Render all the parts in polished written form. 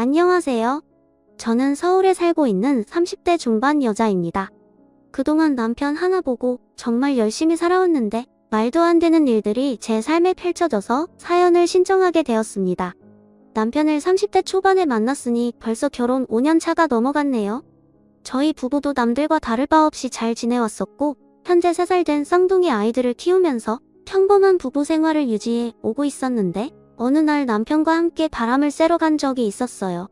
안녕하세요. 저는 서울에 살고 있는 30대 중반 여자입니다. 그동안 남편 하나 보고 정말 열심히 살아왔는데 말도 안 되는 일들이 제 삶에 펼쳐져서 사연을 신청하게 되었습니다. 남편을 30대 초반에 만났으니 벌써 결혼 5년 차가 넘어갔네요. 저희 부부도 남들과 다를 바 없이 잘 지내왔었고 현재 3살 된 쌍둥이 아이들을 키우면서 평범한 부부 생활을 유지해 오고 있었는데 어느 날 남편과 함께 바람을 쐬러 간 적이 있었어요.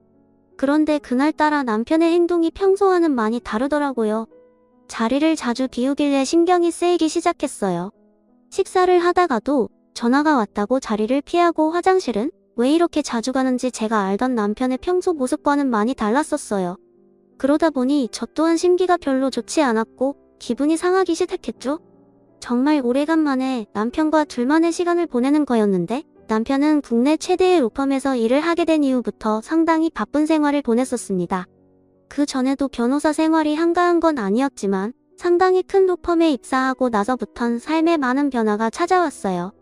그런데 그날따라 남편의 행동이 평소와는 많이 다르더라고요. 자리를 자주 비우길래 신경이 쓰이기 시작했어요. 식사를 하다가도 전화가 왔다고 자리를 피하고 화장실은 왜 이렇게 자주 가는지 제가 알던 남편의 평소 모습과는 많이 달랐었어요. 그러다 보니 저 또한 심기가 별로 좋지 않았고 기분이 상하기 시작했죠. 정말 오래간만에 남편과 둘만의 시간을 보내는 거였는데 남편은 국내 최대의 로펌에서 일을 하게 된 이후부터 상당히 바쁜 생활을 보냈었습니다. 그 전에도 변호사 생활이 한가한 건 아니었지만 상당히 큰 로펌에 입사하고 나서부턴 삶에 많은 변화가 찾아왔어요.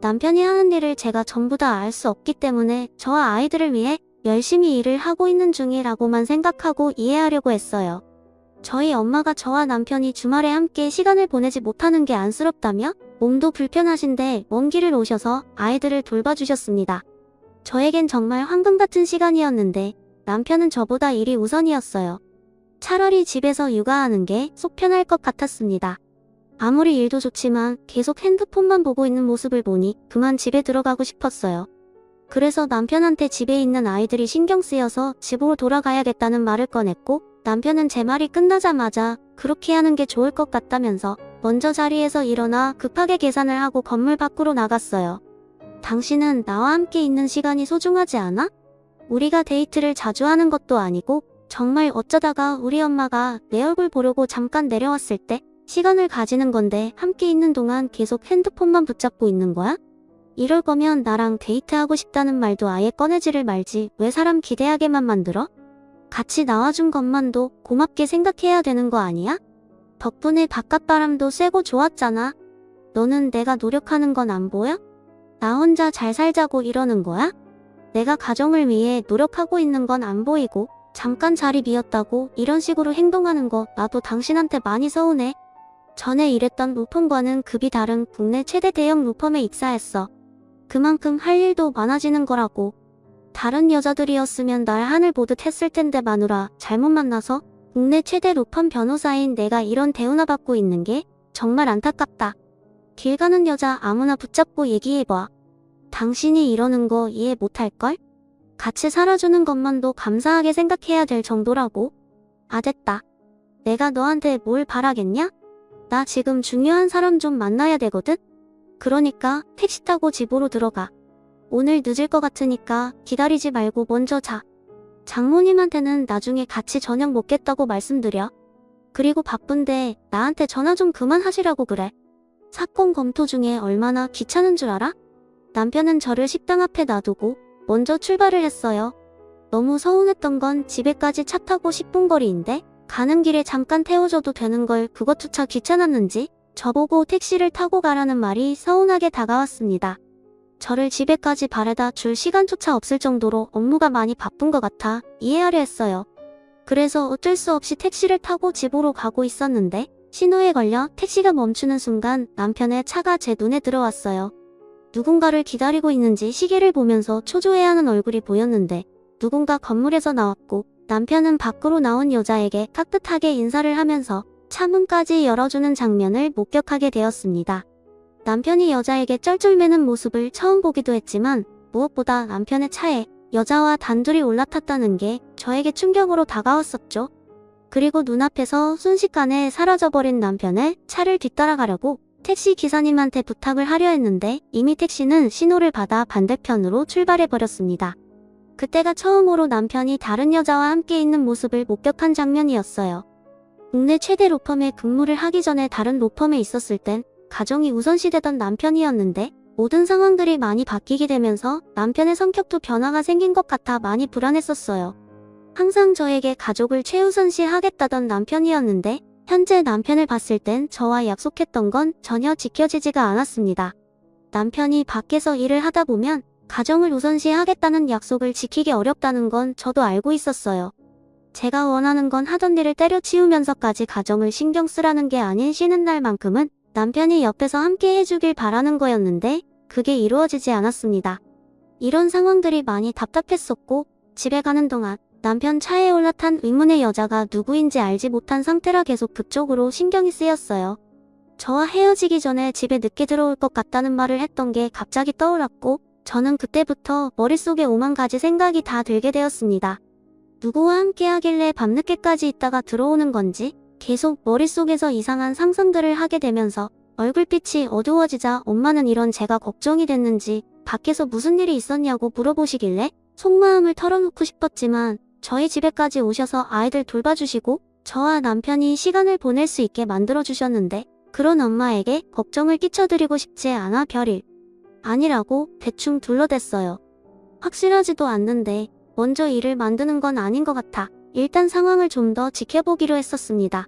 남편이 하는 일을 제가 전부 다 알 수 없기 때문에 저와 아이들을 위해 열심히 일을 하고 있는 중이라고만 생각하고 이해하려고 했어요. 저희 엄마가 저와 남편이 주말에 함께 시간을 보내지 못하는 게 안쓰럽다며 몸도 불편하신데 먼 길을 오셔서 아이들을 돌봐주셨습니다. 저에겐 정말 황금 같은 시간이었는데 남편은 저보다 일이 우선이었어요. 차라리 집에서 육아하는 게 속 편할 것 같았습니다. 아무리 일도 좋지만 계속 핸드폰만 보고 있는 모습을 보니 그만 집에 들어가고 싶었어요. 그래서 남편한테 집에 있는 아이들이 신경 쓰여서 집으로 돌아가야겠다는 말을 꺼냈고 남편은 제 말이 끝나자마자 그렇게 하는 게 좋을 것 같다면서 먼저 자리에서 일어나 급하게 계산을 하고 건물 밖으로 나갔어요. 당신은 나와 함께 있는 시간이 소중하지 않아? 우리가 데이트를 자주 하는 것도 아니고 정말 어쩌다가 우리 엄마가 내 얼굴 보려고 잠깐 내려왔을 때 시간을 가지는 건데 함께 있는 동안 계속 핸드폰만 붙잡고 있는 거야? 이럴 거면 나랑 데이트하고 싶다는 말도 아예 꺼내지를 말지 왜 사람 기대하게만 만들어? 같이 나와준 것만도 고맙게 생각해야 되는 거 아니야? 덕분에 바깥바람도 쐬고 좋았잖아. 너는 내가 노력하는 건 안 보여? 나 혼자 잘 살자고 이러는 거야? 내가 가정을 위해 노력하고 있는 건 안 보이고 잠깐 자리 비었다고 이런 식으로 행동하는 거 나도 당신한테 많이 서운해. 전에 일했던 로펌과는 급이 다른 국내 최대 대형 로펌에 입사했어. 그만큼 할 일도 많아지는 거라고. 다른 여자들이었으면 날 하늘 보듯 했을 텐데 마누라 잘못 만나서 국내 최대 로펌 변호사인 내가 이런 대우나 받고 있는 게 정말 안타깝다. 길 가는 여자 아무나 붙잡고 얘기해봐. 당신이 이러는 거 이해 못할걸? 같이 살아주는 것만도 감사하게 생각해야 될 정도라고. 아 됐다. 내가 너한테 뭘 바라겠냐? 나 지금 중요한 사람 좀 만나야 되거든? 그러니까 택시 타고 집으로 들어가. 오늘 늦을 것 같으니까 기다리지 말고 먼저 자. 장모님한테는 나중에 같이 저녁 먹겠다고 말씀드려. 그리고 바쁜데 나한테 전화 좀 그만하시라고 그래. 사건 검토 중에 얼마나 귀찮은 줄 알아? 남편은 저를 식당 앞에 놔두고 먼저 출발을 했어요. 너무 서운했던 건 집에까지 차 타고 10분 거리인데 가는 길에 잠깐 태워줘도 되는 걸 그것조차 귀찮았는지 저보고 택시를 타고 가라는 말이 서운하게 다가왔습니다. 저를 집에까지 바래다 줄 시간조차 없을 정도로 업무가 많이 바쁜 것 같아 이해하려 했어요. 그래서 어쩔 수 없이 택시를 타고 집으로 가고 있었는데 신호에 걸려 택시가 멈추는 순간 남편의 차가 제 눈에 들어왔어요. 누군가를 기다리고 있는지 시계를 보면서 초조해하는 얼굴이 보였는데 누군가 건물에서 나왔고 남편은 밖으로 나온 여자에게 깍듯하게 인사를 하면서 차 문까지 열어주는 장면을 목격하게 되었습니다. 남편이 여자에게 쩔쩔매는 모습을 처음 보기도 했지만 무엇보다 남편의 차에 여자와 단둘이 올라탔다는 게 저에게 충격으로 다가왔었죠. 그리고 눈앞에서 순식간에 사라져버린 남편의 차를 뒤따라가려고 택시 기사님한테 부탁을 하려 했는데 이미 택시는 신호를 받아 반대편으로 출발해버렸습니다. 그때가 처음으로 남편이 다른 여자와 함께 있는 모습을 목격한 장면이었어요. 국내 최대 로펌에 근무를 하기 전에 다른 로펌에 있었을 땐 가정이 우선시되던 남편이었는데 모든 상황들이 많이 바뀌게 되면서 남편의 성격도 변화가 생긴 것 같아 많이 불안했었어요. 항상 저에게 가족을 최우선시 하겠다던 남편이었는데 현재 남편을 봤을 땐 저와 약속했던 건 전혀 지켜지지가 않았습니다. 남편이 밖에서 일을 하다 보면 가정을 우선시하겠다는 약속을 지키기 어렵다는 건 저도 알고 있었어요. 제가 원하는 건 하던 일을 때려치우면서까지 가정을 신경 쓰라는 게 아닌 쉬는 날만큼은 남편이 옆에서 함께 해주길 바라는 거였는데 그게 이루어지지 않았습니다. 이런 상황들이 많이 답답했었고 집에 가는 동안 남편 차에 올라탄 의문의 여자가 누구인지 알지 못한 상태라 계속 그쪽으로 신경이 쓰였어요. 저와 헤어지기 전에 집에 늦게 들어올 것 같다는 말을 했던 게 갑자기 떠올랐고 저는 그때부터 머릿속에 오만 가지 생각이 다 들게 되었습니다. 누구와 함께 하길래 밤늦게까지 있다가 들어오는 건지 계속 머릿속에서 이상한 상상들을 하게 되면서 얼굴빛이 어두워지자 엄마는 이런 제가 걱정이 됐는지 밖에서 무슨 일이 있었냐고 물어보시길래 속마음을 털어놓고 싶었지만 저희 집에까지 오셔서 아이들 돌봐주시고 저와 남편이 시간을 보낼 수 있게 만들어주셨는데 그런 엄마에게 걱정을 끼쳐드리고 싶지 않아 별일 아니라고 대충 둘러댔어요. 확실하지도 않는데 먼저 일을 만드는 건 아닌 것 같아 일단 상황을 좀 더 지켜보기로 했었습니다.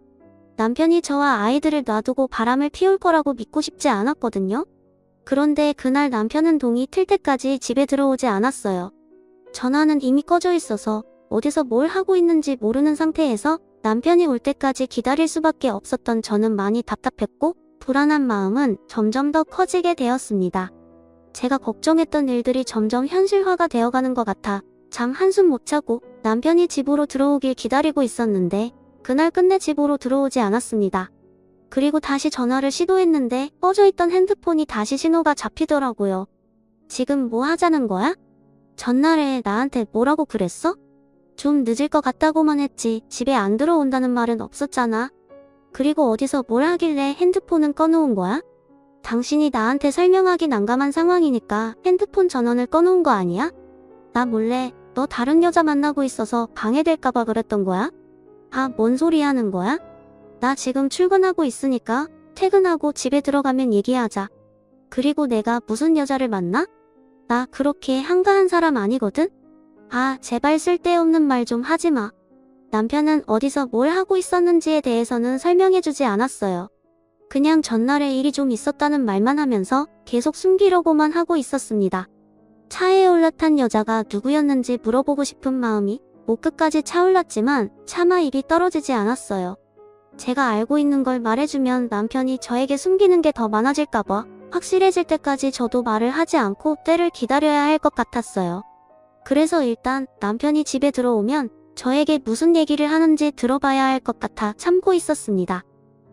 남편이 저와 아이들을 놔두고 바람을 피울 거라고 믿고 싶지 않았거든요. 그런데 그날 남편은 동이 틀 때까지 집에 들어오지 않았어요. 전화는 이미 꺼져 있어서 어디서 뭘 하고 있는지 모르는 상태에서 남편이 올 때까지 기다릴 수밖에 없었던 저는 많이 답답했고 불안한 마음은 점점 더 커지게 되었습니다. 제가 걱정했던 일들이 점점 현실화가 되어가는 것 같아 잠 한숨 못 자고 남편이 집으로 들어오길 기다리고 있었는데 그날 끝내 집으로 들어오지 않았습니다. 그리고 다시 전화를 시도했는데 꺼져있던 핸드폰이 다시 신호가 잡히더라고요. 지금 뭐 하자는 거야? 전날에 나한테 뭐라고 그랬어? 좀 늦을 것 같다고만 했지 집에 안 들어온다는 말은 없었잖아. 그리고 어디서 뭘 하길래 핸드폰은 꺼놓은 거야? 당신이 나한테 설명하기 난감한 상황이니까 핸드폰 전원을 꺼놓은 거 아니야? 나 몰래 너 다른 여자 만나고 있어서 방해될까봐 그랬던 거야? 아, 뭔 소리 하는 거야? 나 지금 출근하고 있으니까 퇴근하고 집에 들어가면 얘기하자. 그리고 내가 무슨 여자를 만나? 나 그렇게 한가한 사람 아니거든? 아, 제발 쓸데없는 말 좀 하지 마. 남편은 어디서 뭘 하고 있었는지에 대해서는 설명해주지 않았어요. 그냥 전날에 일이 좀 있었다는 말만 하면서 계속 숨기려고만 하고 있었습니다. 차에 올라탄 여자가 누구였는지 물어보고 싶은 마음이 목 끝까지 차올랐지만 차마 입이 떨어지지 않았어요. 제가 알고 있는 걸 말해주면 남편이 저에게 숨기는 게 더 많아질까봐 확실해질 때까지 저도 말을 하지 않고 때를 기다려야 할 것 같았어요. 그래서 일단 남편이 집에 들어오면 저에게 무슨 얘기를 하는지 들어봐야 할 것 같아 참고 있었습니다.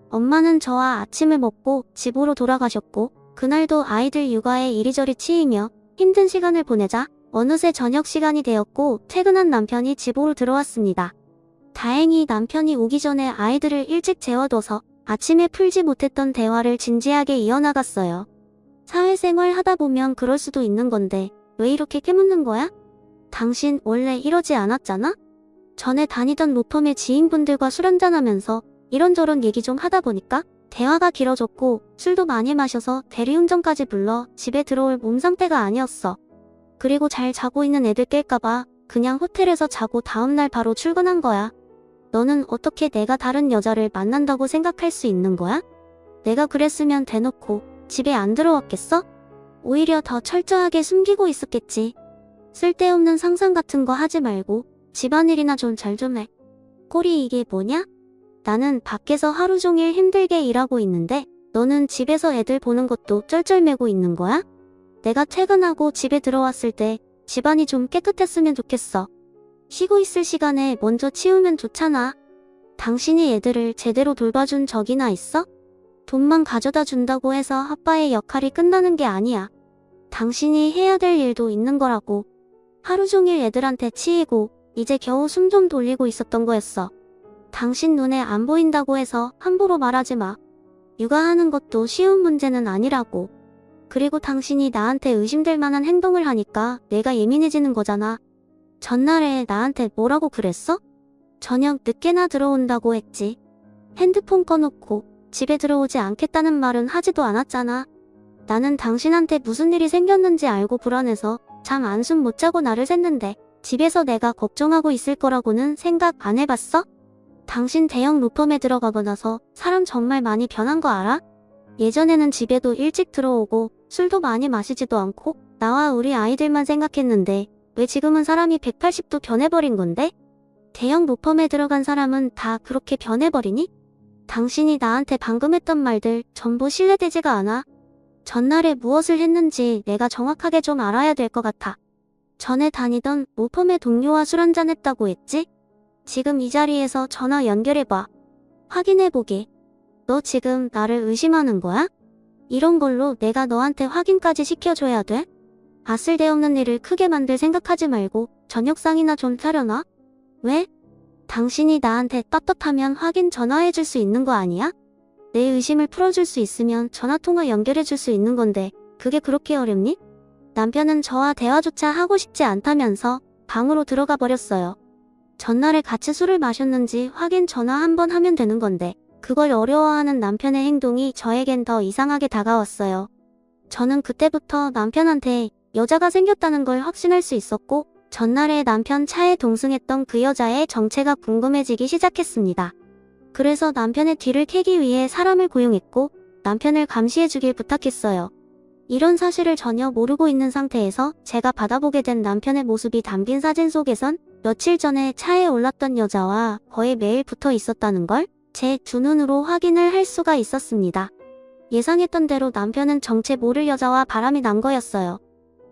엄마는 저와 아침을 먹고 집으로 돌아가셨고 그날도 아이들 육아에 이리저리 치이며 힘든 시간을 보내자 어느새 저녁 시간이 되었고 퇴근한 남편이 집으로 들어왔습니다. 다행히 남편이 오기 전에 아이들을 일찍 재워둬서 아침에 풀지 못했던 대화를 진지하게 이어나갔어요. 사회생활 하다 보면 그럴 수도 있는 건데 왜 이렇게 깨묻는 거야? 당신 원래 이러지 않았잖아? 전에 다니던 로펌의 지인분들과 술 한잔하면서 이런저런 얘기 좀 하다 보니까 대화가 길어졌고 술도 많이 마셔서 대리운전까지 불러 집에 들어올 몸 상태가 아니었어. 그리고 잘 자고 있는 애들 깰까봐 그냥 호텔에서 자고 다음날 바로 출근한 거야. 너는 어떻게 내가 다른 여자를 만난다고 생각할 수 있는 거야? 내가 그랬으면 대놓고 집에 안 들어왔겠어? 오히려 더 철저하게 숨기고 있었겠지. 쓸데없는 상상 같은 거 하지 말고 집안일이나 좀 잘 좀 해. 꼴이 이게 뭐냐? 나는 밖에서 하루 종일 힘들게 일하고 있는데 너는 집에서 애들 보는 것도 쩔쩔매고 있는 거야? 내가 퇴근하고 집에 들어왔을 때 집안이 좀 깨끗했으면 좋겠어. 쉬고 있을 시간에 먼저 치우면 좋잖아. 당신이 애들을 제대로 돌봐준 적이나 있어? 돈만 가져다 준다고 해서 아빠의 역할이 끝나는 게 아니야. 당신이 해야 될 일도 있는 거라고. 하루 종일 애들한테 치이고 이제 겨우 숨 좀 돌리고 있었던 거였어. 당신 눈에 안 보인다고 해서 함부로 말하지 마. 육아하는 것도 쉬운 문제는 아니라고. 그리고 당신이 나한테 의심될 만한 행동을 하니까 내가 예민해지는 거잖아. 전날에 나한테 뭐라고 그랬어? 저녁 늦게나 들어온다고 했지. 핸드폰 꺼놓고 집에 들어오지 않겠다는 말은 하지도 않았잖아. 나는 당신한테 무슨 일이 생겼는지 알고 불안해서 잠 한숨 못 자고 나를 샜는데 집에서 내가 걱정하고 있을 거라고는 생각 안 해봤어? 당신 대형 로펌에 들어가고 나서 사람 정말 많이 변한 거 알아? 예전에는 집에도 일찍 들어오고 술도 많이 마시지도 않고 나와 우리 아이들만 생각했는데 왜 지금은 사람이 180도 변해버린 건데? 대형 로펌에 들어간 사람은 다 그렇게 변해버리니? 당신이 나한테 방금 했던 말들 전부 신뢰되지가 않아. 전날에 무엇을 했는지 내가 정확하게 좀 알아야 될 것 같아. 전에 다니던 로펌의 동료와 술 한잔 했다고 했지? 지금 이 자리에서 전화 연결해봐. 확인해보게. 너 지금 나를 의심하는 거야? 이런 걸로 내가 너한테 확인까지 시켜줘야 돼? 아쓸데없는 일을 크게 만들 생각하지 말고 저녁상이나 좀 차려놔. 왜? 당신이 나한테 떳떳하면 확인 전화해줄 수 있는 거 아니야? 내 의심을 풀어줄 수 있으면 전화통화 연결해줄 수 있는 건데 그게 그렇게 어렵니? 남편은 저와 대화조차 하고 싶지 않다면서 방으로 들어가 버렸어요. 전날에 같이 술을 마셨는지 확인 전화 한 번 하면 되는 건데 그걸 어려워하는 남편의 행동이 저에겐 더 이상하게 다가왔어요. 저는 그때부터 남편한테 여자가 생겼다는 걸 확신할 수 있었고 전날에 남편 차에 동승했던 그 여자의 정체가 궁금해지기 시작했습니다. 그래서 남편의 뒤를 캐기 위해 사람을 고용했고 남편을 감시해주길 부탁했어요. 이런 사실을 전혀 모르고 있는 상태에서 제가 받아보게 된 남편의 모습이 담긴 사진 속에선 며칠 전에 차에 올랐던 여자와 거의 매일 붙어 있었다는 걸 제 두 눈으로 확인을 할 수가 있었습니다. 예상했던 대로 남편은 정체 모를 여자와 바람이 난 거였어요.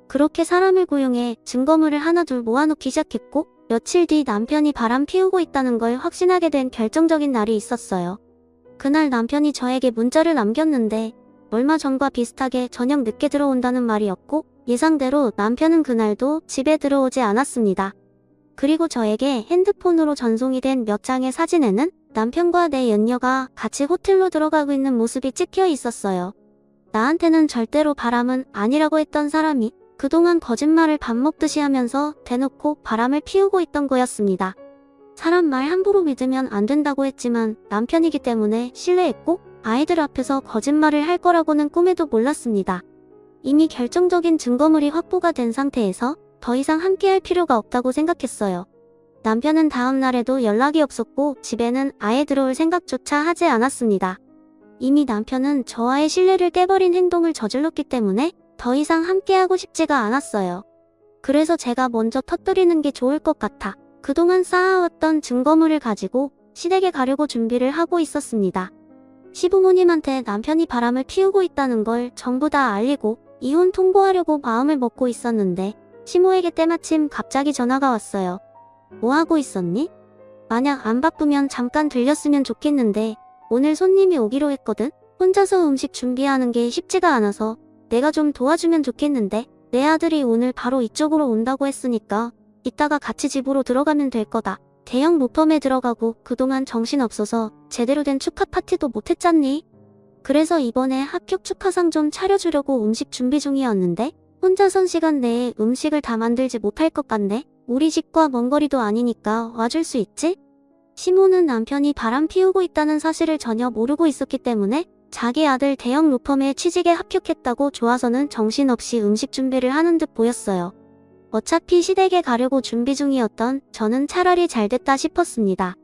그렇게 사람을 고용해 증거물을 하나둘 모아놓기 시작했고 며칠 뒤 남편이 바람 피우고 있다는 걸 확신하게 된 결정적인 날이 있었어요. 그날 남편이 저에게 문자를 남겼는데 얼마 전과 비슷하게 저녁 늦게 들어온다는 말이었고 예상대로 남편은 그날도 집에 들어오지 않았습니다. 그리고 저에게 핸드폰으로 전송이 된 몇 장의 사진에는 남편과 내 연녀가 같이 호텔로 들어가고 있는 모습이 찍혀 있었어요. 나한테는 절대로 바람은 아니라고 했던 사람이 그동안 거짓말을 밥 먹듯이 하면서 대놓고 바람을 피우고 있던 거였습니다. 사람 말 함부로 믿으면 안 된다고 했지만 남편이기 때문에 신뢰했고 아이들 앞에서 거짓말을 할 거라고는 꿈에도 몰랐습니다. 이미 결정적인 증거물이 확보가 된 상태에서 더 이상 함께할 필요가 없다고 생각했어요. 남편은 다음 날에도 연락이 없었고 집에는 아예 들어올 생각조차 하지 않았습니다. 이미 남편은 저와의 신뢰를 깨버린 행동을 저질렀기 때문에 더 이상 함께하고 싶지가 않았어요. 그래서 제가 먼저 터뜨리는 게 좋을 것 같아 그동안 쌓아왔던 증거물을 가지고 시댁에 가려고 준비를 하고 있었습니다. 시부모님한테 남편이 바람을 피우고 있다는 걸 전부 다 알리고 이혼 통보하려고 마음을 먹고 있었는데 시모에게 때마침 갑자기 전화가 왔어요. 뭐 하고 있었니? 만약 안 바쁘면 잠깐 들렸으면 좋겠는데 오늘 손님이 오기로 했거든? 혼자서 음식 준비하는 게 쉽지가 않아서 내가 좀 도와주면 좋겠는데 내 아들이 오늘 바로 이쪽으로 온다고 했으니까 이따가 같이 집으로 들어가면 될 거다. 대형 로펌에 들어가고 그동안 정신없어서 제대로 된 축하 파티도 못했잖니? 그래서 이번에 합격 축하상 좀 차려주려고 음식 준비 중이었는데 혼자선 시간 내에 음식을 다 만들지 못할 것 같네. 우리 집과 먼 거리도 아니니까 와줄 수 있지? 시모는 남편이 바람 피우고 있다는 사실을 전혀 모르고 있었기 때문에 자기 아들 대형 로펌에 취직에 합격했다고 좋아서는 정신없이 음식 준비를 하는 듯 보였어요. 어차피 시댁에 가려고 준비 중이었던 저는 차라리 잘됐다 싶었습니다.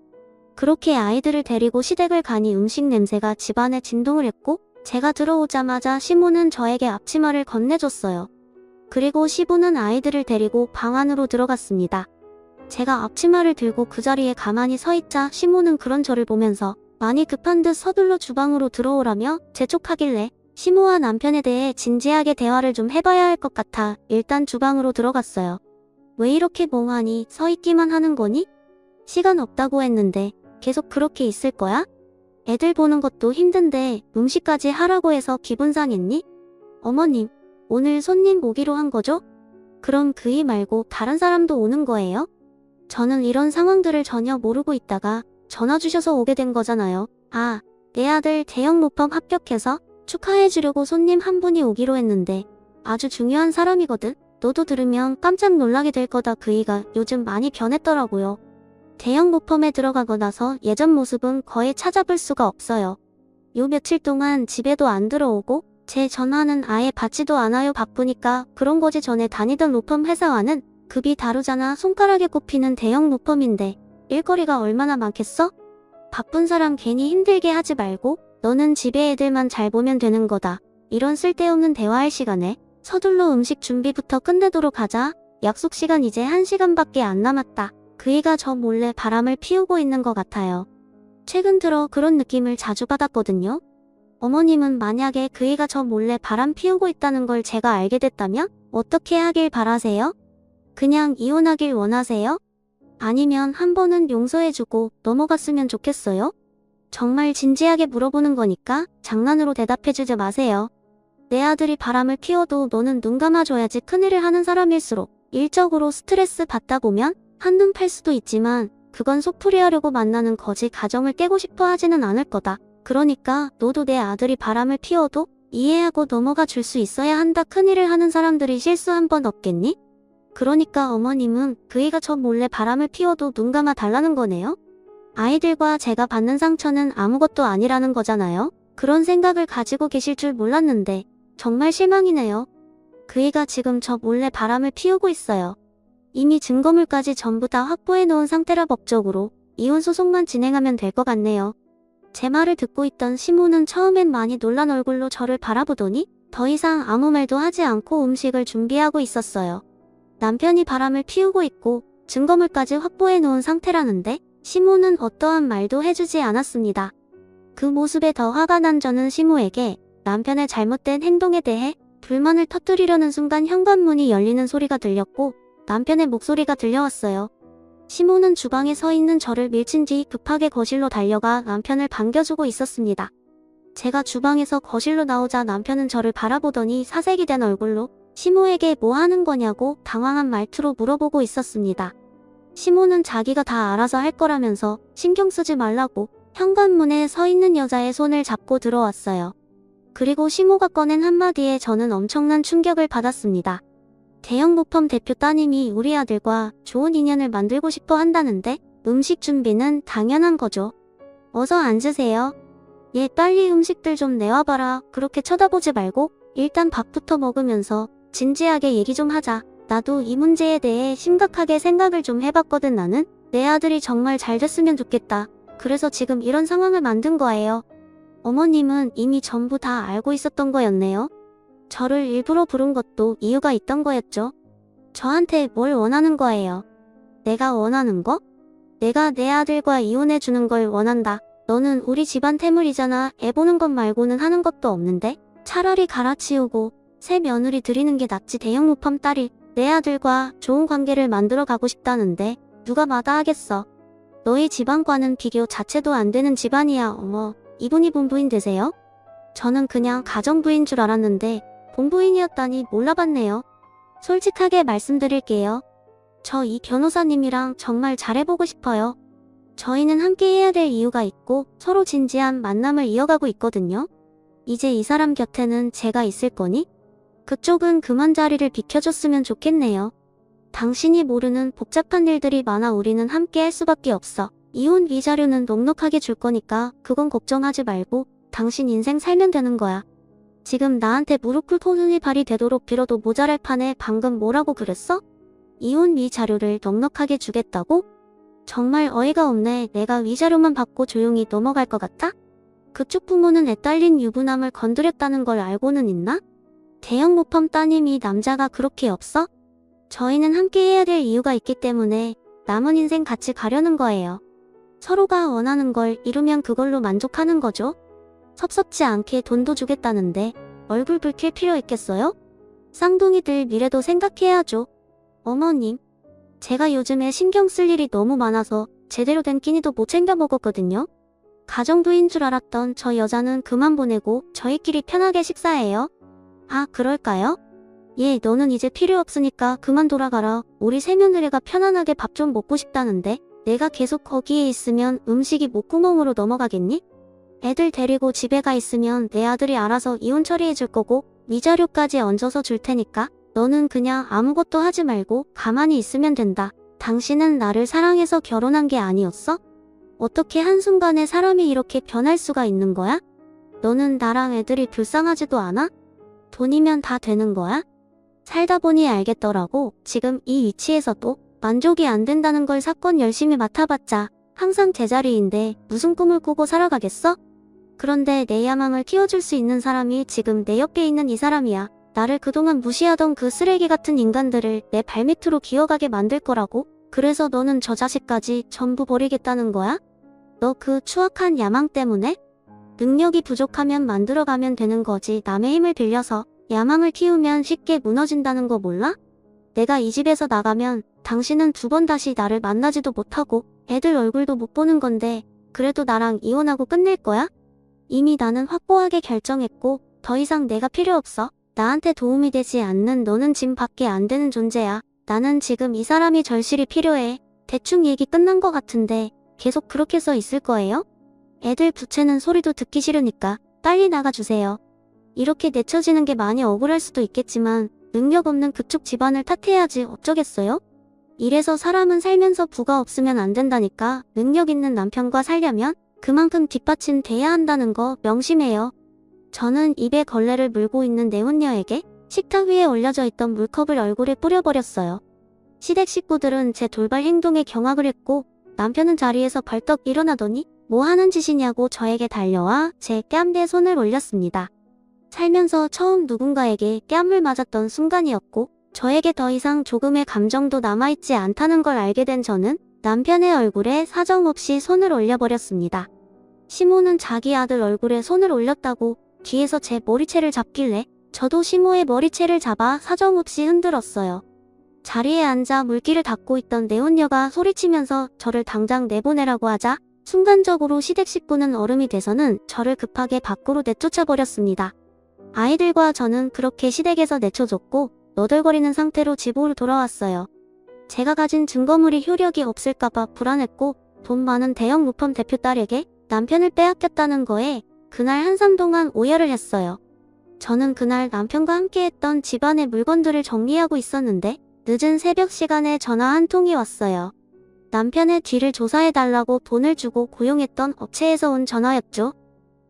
그렇게 아이들을 데리고 시댁을 가니 음식 냄새가 집안에 진동을 했고 제가 들어오자마자 시모는 저에게 앞치마를 건네줬어요. 그리고 시부는 아이들을 데리고 방 안으로 들어갔습니다. 제가 앞치마를 들고 그 자리에 가만히 서 있자 시모는 그런 저를 보면서 많이 급한 듯 서둘러 주방으로 들어오라며 재촉하길래 시모와 남편에 대해 진지하게 대화를 좀 해봐야 할 것 같아 일단 주방으로 들어갔어요. 왜 이렇게 멍하니 서 있기만 하는 거니? 시간 없다고 했는데 계속 그렇게 있을 거야? 애들 보는 것도 힘든데 음식까지 하라고 해서 기분 상했니? 어머님, 오늘 손님 오기로 한 거죠? 그럼 그이 말고 다른 사람도 오는 거예요? 저는 이런 상황들을 전혀 모르고 있다가 전화 주셔서 오게 된 거잖아요. 아, 내 아들 대형 로펌 합격해서 축하해주려고 손님 한 분이 오기로 했는데 아주 중요한 사람이거든. 너도 들으면 깜짝 놀라게 될 거다. 그이가 요즘 많이 변했더라고요. 대형 로펌에 들어가고 나서 예전 모습은 거의 찾아볼 수가 없어요. 요 며칠 동안 집에도 안 들어오고 제 전화는 아예 받지도 않아요. 바쁘니까 그런 거지. 전에 다니던 로펌 회사와는 급이 다르잖아. 손가락에 꼽히는 대형 로펌인데 일거리가 얼마나 많겠어? 바쁜 사람 괜히 힘들게 하지 말고 너는 집에 애들만 잘 보면 되는 거다. 이런 쓸데없는 대화할 시간에 서둘러 음식 준비부터 끝내도록 하자. 약속 시간 이제 1시간밖에 안 남았다. 그이가 저 몰래 바람을 피우고 있는 것 같아요. 최근 들어 그런 느낌을 자주 받았거든요. 어머님은 만약에 그이가 저 몰래 바람 피우고 있다는 걸 제가 알게 됐다면 어떻게 하길 바라세요? 그냥 이혼하길 원하세요? 아니면 한 번은 용서해주고 넘어갔으면 좋겠어요? 정말 진지하게 물어보는 거니까 장난으로 대답해주지 마세요. 내 아들이 바람을 피워도 너는 눈 감아줘야지 큰일을 하는 사람일수록 일적으로 스트레스 받다 보면 한눈 팔 수도 있지만 그건 속풀이하려고 만나는 거지 가정을 깨고 싶어 하지는 않을 거다. 그러니까 너도 내 아들이 바람을 피워도 이해하고 넘어가 줄 수 있어야 한다. 큰일을 하는 사람들이 실수 한 번 없겠니? 그러니까 어머님은 그이가 저 몰래 바람을 피워도 눈 감아 달라는 거네요? 아이들과 제가 받는 상처는 아무것도 아니라는 거잖아요? 그런 생각을 가지고 계실 줄 몰랐는데 정말 실망이네요. 그이가 지금 저 몰래 바람을 피우고 있어요. 이미 증거물까지 전부 다 확보해 놓은 상태라 법적으로 이혼 소송만 진행하면 될 것 같네요. 제 말을 듣고 있던 시모는 처음엔 많이 놀란 얼굴로 저를 바라보더니 더 이상 아무 말도 하지 않고 음식을 준비하고 있었어요. 남편이 바람을 피우고 있고 증거물까지 확보해 놓은 상태라는데 시모는 어떠한 말도 해주지 않았습니다. 그 모습에 더 화가 난 저는 시모에게 남편의 잘못된 행동에 대해 불만을 터뜨리려는 순간 현관문이 열리는 소리가 들렸고 남편의 목소리가 들려왔어요. 시모는 주방에 서 있는 저를 밀친 뒤 급하게 거실로 달려가 남편을 반겨주고 있었습니다. 제가 주방에서 거실로 나오자 남편은 저를 바라보더니 사색이 된 얼굴로 시모에게 뭐 하는 거냐고 당황한 말투로 물어보고 있었습니다. 시모는 자기가 다 알아서 할 거라면서 신경 쓰지 말라고 현관문에 서 있는 여자의 손을 잡고 들어왔어요. 그리고 시모가 꺼낸 한마디에 저는 엄청난 충격을 받았습니다. 대형 모펌 대표 따님이 우리 아들과 좋은 인연을 만들고 싶어 한다는데 음식 준비는 당연한 거죠. 어서 앉으세요. 얘 빨리 음식들 좀 내와봐라. 그렇게 쳐다보지 말고 일단 밥부터 먹으면서 진지하게 얘기 좀 하자. 나도 이 문제에 대해 심각하게 생각을 좀 해봤거든. 나는 내 아들이 정말 잘 됐으면 좋겠다. 그래서 지금 이런 상황을 만든 거예요. 어머님은 이미 전부 다 알고 있었던 거였네요. 저를 일부러 부른 것도 이유가 있던 거였죠. 저한테 뭘 원하는 거예요? 내가 원하는 거? 내가 내 아들과 이혼해주는 걸 원한다. 너는 우리 집안 태물이잖아. 애 보는 것 말고는 하는 것도 없는데 차라리 갈아치우고 새 며느리 들이는 게 낫지. 대형 모펌 딸이 내 아들과 좋은 관계를 만들어 가고 싶다는데 누가 마다하겠어. 너희 집안과는 비교 자체도 안 되는 집안이야. 어머, 이분이 본부인 되세요? 저는 그냥 가정부인 줄 알았는데 본부인이었다니 몰라봤네요. 솔직하게 말씀드릴게요. 저 이 변호사님이랑 정말 잘해보고 싶어요. 저희는 함께 해야 될 이유가 있고 서로 진지한 만남을 이어가고 있거든요. 이제 이 사람 곁에는 제가 있을 거니? 그쪽은 그만 자리를 비켜줬으면 좋겠네요. 당신이 모르는 복잡한 일들이 많아. 우리는 함께 할 수밖에 없어. 이혼 위자료는 넉넉하게 줄 거니까 그건 걱정하지 말고 당신 인생 살면 되는 거야. 지금 나한테 무릎 꿇고 손이 발이 되도록 빌어도 모자랄 판에 방금 뭐라고 그랬어? 이혼 위자료를 넉넉하게 주겠다고? 정말 어이가 없네. 내가 위자료만 받고 조용히 넘어갈 것 같아? 그쪽 부모는 애 딸린 유부남을 건드렸다는 걸 알고는 있나? 대형 모펌 따님이 남자가 그렇게 없어? 저희는 함께 해야 될 이유가 있기 때문에 남은 인생 같이 가려는 거예요. 서로가 원하는 걸 이루면 그걸로 만족하는 거죠. 섭섭지 않게 돈도 주겠다는데 얼굴 붉힐 필요 있겠어요? 쌍둥이들 미래도 생각해야죠. 어머님, 제가 요즘에 신경 쓸 일이 너무 많아서 제대로 된 끼니도 못 챙겨 먹었거든요. 가정부인 줄 알았던 저 여자는 그만 보내고 저희끼리 편하게 식사해요. 아, 그럴까요? 예, 너는 이제 필요 없으니까 그만 돌아가라. 우리 세 며느리가 편안하게 밥 좀 먹고 싶다는데 내가 계속 거기에 있으면 음식이 목구멍으로 넘어가겠니? 애들 데리고 집에 가 있으면 내 아들이 알아서 이혼 처리해 줄 거고 위자료까지 얹어서 줄 테니까 너는 그냥 아무것도 하지 말고 가만히 있으면 된다. 당신은 나를 사랑해서 결혼한 게 아니었어? 어떻게 한순간에 사람이 이렇게 변할 수가 있는 거야? 너는 나랑 애들이 불쌍하지도 않아? 돈이면 다 되는 거야? 살다 보니 알겠더라고. 지금 이 위치에서도 만족이 안 된다는 걸. 사건 열심히 맡아봤자 항상 제자리인데 무슨 꿈을 꾸고 살아가겠어? 그런데 내 야망을 키워줄 수 있는 사람이 지금 내 옆에 있는 이 사람이야. 나를 그동안 무시하던 그 쓰레기 같은 인간들을 내 발밑으로 기어가게 만들 거라고? 그래서 너는 저 자식까지 전부 버리겠다는 거야? 너 그 추악한 야망 때문에? 능력이 부족하면 만들어가면 되는 거지. 남의 힘을 빌려서 야망을 키우면 쉽게 무너진다는 거 몰라? 내가 이 집에서 나가면 당신은 2번 다시 나를 만나지도 못하고 애들 얼굴도 못 보는 건데 그래도 나랑 이혼하고 끝낼 거야? 이미 나는 확고하게 결정했고 더 이상 내가 필요 없어. 나한테 도움이 되지 않는 너는 짐밖에 안 되는 존재야. 나는 지금 이 사람이 절실히 필요해. 대충 얘기 끝난 것 같은데 계속 그렇게 써 있을 거예요? 애들 부채는 소리도 듣기 싫으니까 빨리 나가주세요. 이렇게 내쳐지는 게 많이 억울할 수도 있겠지만 능력 없는 그쪽 집안을 탓해야지 어쩌겠어요? 이래서 사람은 살면서 부가 없으면 안 된다니까. 능력 있는 남편과 살려면 그만큼 뒷받침 돼야 한다는 거 명심해요. 저는 입에 걸레를 물고 있는 내혼녀에게 식탁 위에 올려져 있던 물컵을 얼굴에 뿌려버렸어요. 시댁 식구들은 제 돌발 행동에 경악을 했고 남편은 자리에서 벌떡 일어나더니 뭐 하는 짓이냐고 저에게 달려와 제 뺨대에 손을 올렸습니다. 살면서 처음 누군가에게 뺨을 맞았던 순간이었고 저에게 더 이상 조금의 감정도 남아있지 않다는 걸 알게 된 저는 남편의 얼굴에 사정없이 손을 올려버렸습니다. 시모는 자기 아들 얼굴에 손을 올렸다고 뒤에서 제 머리채를 잡길래 저도 시모의 머리채를 잡아 사정없이 흔들었어요. 자리에 앉아 물기를 닦고 있던 내혼녀가 소리치면서 저를 당장 내보내라고 하자 순간적으로 시댁 식구는 얼음이 돼서는 저를 급하게 밖으로 내쫓아버렸습니다. 아이들과 저는 그렇게 시댁에서 내쳐졌고 너덜거리는 상태로 집으로 돌아왔어요. 제가 가진 증거물이 효력이 없을까봐 불안했고 돈 많은 대형 로펌 대표 딸에게 남편을 빼앗겼다는 거에 그날 한참 동안 오열을 했어요. 저는 그날 남편과 함께했던 집안의 물건들을 정리하고 있었는데 늦은 새벽 시간에 전화 한 통이 왔어요. 남편의 뒤를 조사해달라고 돈을 주고 고용했던 업체에서 온 전화였죠.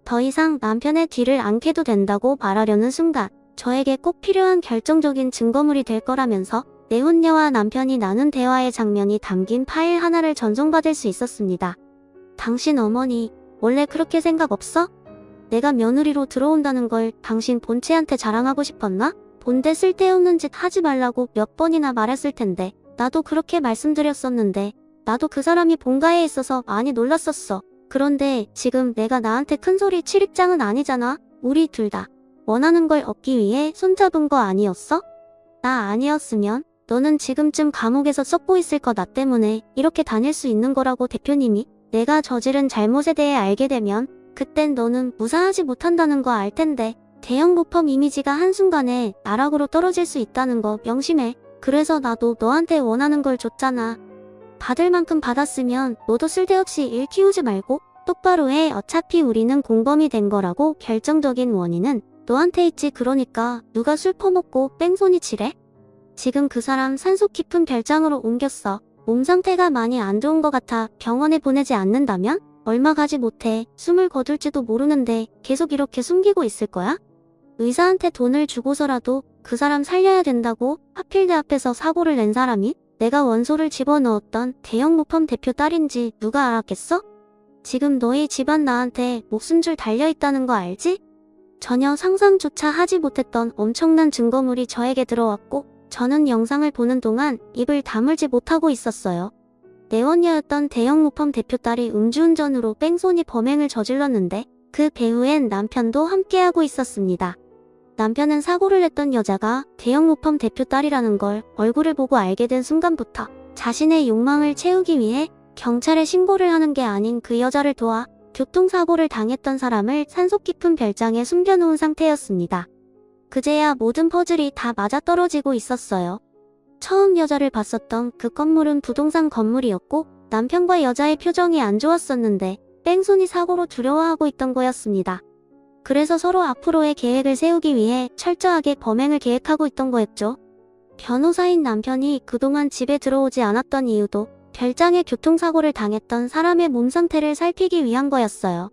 더 이상 남편의 뒤를 안 캐도 된다고 말하려는 순간 저에게 꼭 필요한 결정적인 증거물이 될 거라면서 내혼녀와 남편이 나눈 대화의 장면이 담긴 파일 하나를 전송받을 수 있었습니다. 당신 어머니 원래 그렇게 생각 없어? 내가 며느리로 들어온다는 걸 당신 본체한테 자랑하고 싶었나? 본데 쓸데없는 짓 하지 말라고 몇 번이나 말했을 텐데 나도 그렇게 말씀드렸었는데 나도 그 사람이 본가에 있어서 많이 놀랐었어. 그런데 지금 내가 나한테 큰소리 칠 입장은 아니잖아. 우리 둘 다 원하는 걸 얻기 위해 손잡은 거 아니었어? 나 아니었으면 너는 지금쯤 감옥에서 썩고 있을 거. 나 때문에 이렇게 다닐 수 있는 거라고 대표님이 내가 저지른 잘못에 대해 알게 되면 그땐 너는 무사하지 못한다는 거 알 텐데 대형 로펌 이미지가 한순간에 나락으로 떨어질 수 있다는 거 명심해. 그래서 나도 너한테 원하는 걸 줬잖아. 받을 만큼 받았으면 너도 쓸데없이 일 키우지 말고 똑바로 해. 어차피 우리는 공범이 된 거라고. 결정적인 원인은 너한테 있지. 그러니까 누가 술 퍼먹고 뺑소니 치래? 지금 그 사람 산소 깊은 별장으로 옮겼어. 몸 상태가 많이 안 좋은 것 같아. 병원에 보내지 않는다면? 얼마 가지 못해. 숨을 거둘지도 모르는데 계속 이렇게 숨기고 있을 거야? 의사한테 돈을 주고서라도 그 사람 살려야 된다고. 하필 내 앞에서 사고를 낸 사람이 내가 원소를 집어넣었던 대형 로펌 대표 딸인지 누가 알았겠어? 지금 너희 집안 나한테 목숨줄 달려있다는 거 알지? 전혀 상상조차 하지 못했던 엄청난 증거물이 저에게 들어왔고 저는 영상을 보는 동안 입을 다물지 못하고 있었어요. 내원녀였던 대형 로펌 대표 딸이 음주운전으로 뺑소니 범행을 저질렀는데 그 배후엔 남편도 함께하고 있었습니다. 남편은 사고를 냈던 여자가 대형 로펌 대표 딸이라는 걸 얼굴을 보고 알게 된 순간부터 자신의 욕망을 채우기 위해 경찰에 신고를 하는 게 아닌 그 여자를 도와 교통사고를 당했던 사람을 산속 깊은 별장에 숨겨놓은 상태였습니다. 그제야 모든 퍼즐이 다 맞아떨어지고 있었어요. 처음 여자를 봤었던 그 건물은 부동산 건물이었고 남편과 여자의 표정이 안 좋았었는데 뺑소니 사고로 두려워하고 있던 거였습니다. 그래서 서로 앞으로의 계획을 세우기 위해 철저하게 범행을 계획하고 있던 거였죠. 변호사인 남편이 그동안 집에 들어오지 않았던 이유도 별장에 교통사고를 당했던 사람의 몸 상태를 살피기 위한 거였어요.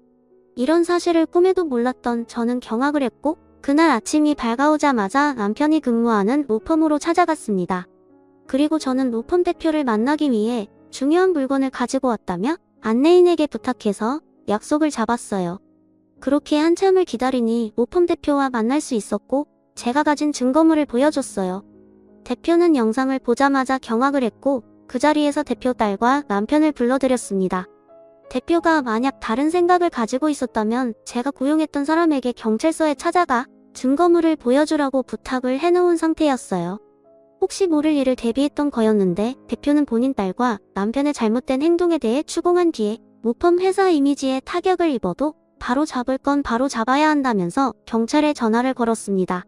이런 사실을 꿈에도 몰랐던 저는 경악을 했고 그날 아침이 밝아오자마자 남편이 근무하는 로펌으로 찾아갔습니다. 그리고 저는 로펌 대표를 만나기 위해 중요한 물건을 가지고 왔다며 안내인에게 부탁해서 약속을 잡았어요. 그렇게 한참을 기다리니 로펌 대표와 만날 수 있었고 제가 가진 증거물을 보여줬어요. 대표는 영상을 보자마자 경악을 했고 그 자리에서 대표 딸과 남편을 불러들였습니다. 대표가 만약 다른 생각을 가지고 있었다면 제가 고용했던 사람에게 경찰서에 찾아가 증거물을 보여주라고 부탁을 해놓은 상태였어요. 혹시 모를 일을 대비했던 거였는데 대표는 본인 딸과 남편의 잘못된 행동에 대해 추궁한 뒤에 모펌 회사 이미지에 타격을 입어도 바로 잡을 건 바로 잡아야 한다면서 경찰에 전화를 걸었습니다.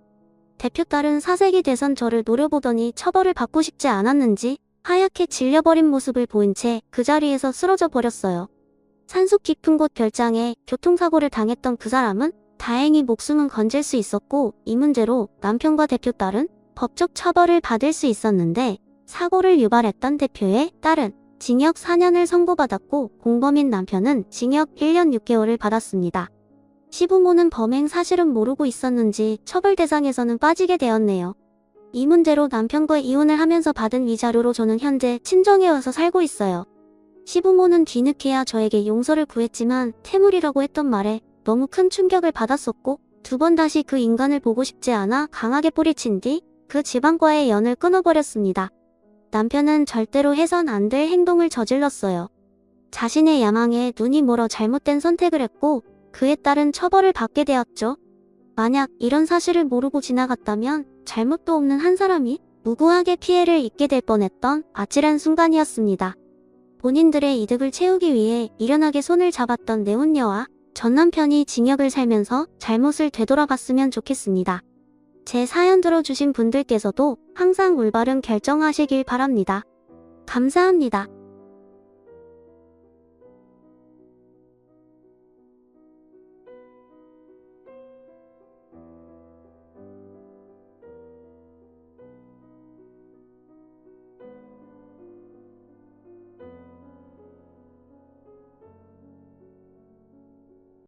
대표 딸은 사색이 돼선 저를 노려보더니 처벌을 받고 싶지 않았는지 하얗게 질려버린 모습을 보인 채 그 자리에서 쓰러져 버렸어요. 산속 깊은 곳 별장에 교통사고를 당했던 그 사람은 다행히 목숨은 건질 수 있었고 이 문제로 남편과 대표 딸은 법적 처벌을 받을 수 있었는데 사고를 유발했던 대표의 딸은 징역 4년을 선고받았고 공범인 남편은 징역 1년 6개월을 받았습니다. 시부모는 범행 사실은 모르고 있었는지 처벌 대상에서는 빠지게 되었네요. 이 문제로 남편과 이혼을 하면서 받은 위자료로 저는 현재 친정에 와서 살고 있어요. 시부모는 뒤늦게야 저에게 용서를 구했지만 태물이라고 했던 말에 너무 큰 충격을 받았었고 2번 다시 그 인간을 보고 싶지 않아 강하게 뿌리친 뒤 그 집안과의 연을 끊어버렸습니다. 남편은 절대로 해선 안 될 행동을 저질렀어요. 자신의 야망에 눈이 멀어 잘못된 선택을 했고 그에 따른 처벌을 받게 되었죠. 만약 이런 사실을 모르고 지나갔다면 잘못도 없는 한 사람이 무고하게 피해를 입게 될 뻔했던 아찔한 순간이었습니다. 본인들의 이득을 채우기 위해 미련하게 손을 잡았던 내혼녀와 전 남편이 징역을 살면서 잘못을 되돌아봤으면 좋겠습니다. 제 사연 들어주신 분들께서도 항상 올바른 결정하시길 바랍니다. 감사합니다.